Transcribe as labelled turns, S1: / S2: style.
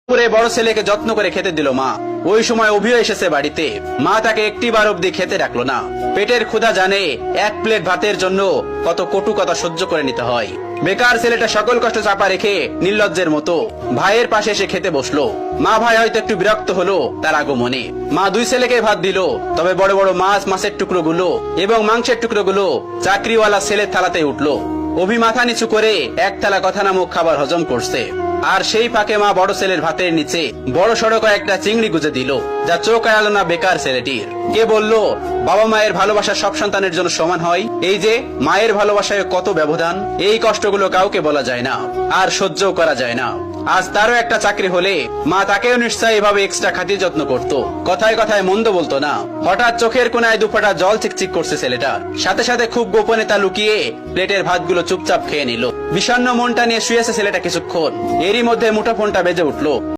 S1: পুরে বড় ছেলেকে যত্ন করে খেতে দিল মা। ওই সময় অভিও এসেছে বাড়িতে। মা তাকে একটিবার অব্দি খেতে রাখলো না। পেটের ক্ষুধা জানে এক প্লেট ভাতের জন্য কত কটু কথা সহ্য করে নিতে হয়। বেকার ছেলেটা সকল কষ্ট চাপা রেখে নির্লজ্জের মতো ভাইয়ের পাশে এসে খেতে বসলো। মা ভাই হয়তো একটু বিরক্ত হলো তার আগমনে। মা দুই ছেলেকে ভাত দিল, তবে বড় বড় মাছের টুকরো গুলো এবং মাংসের টুকরো গুলো চাকরিওয়ালা ছেলের থালাতে উঠলো। অভি মাথা নিচু করে এক থালা কথা নামক খাবার হজম করছে। আর সেই ফাঁকে মা বড় ছেলের ভাতের নিচে বড় সড়ো কয়েকটা চিংড়ি গুজে দিল, যা চোখ এড়ালো না বেকার ছেলেটির। কে বলল বাবা মায়ের ভালোবাসা সব সন্তানের জন্য সমান হয়? এই যে মায়ের ভালোবাসায় কত ব্যবধান, এই কষ্টগুলো কাউকে বলা যায় না, আর সহ্যও করা যায় না। আজ তারও একটা চাকরি হলে মা তাকেও নিশ্চয়ই এভাবে এক্সট্রা খাতির যত্ন করত, কথায় কথায় মন্দ বলতো না। হঠাৎ চোখের কোনায় দুফোঁটা জল চিকচিক করছে ছেলেটা। সাথে সাথে খুব গোপনে তা লুকিয়ে প্লেটের ভাতগুলো চুপচাপ খেয়ে নিল। বিষণ্ণ মনটা নিয়ে শুয়েছে ছেলেটা কিছুক্ষণ। এরই মধ্যে মুঠোফোনটা বেজে উঠলো।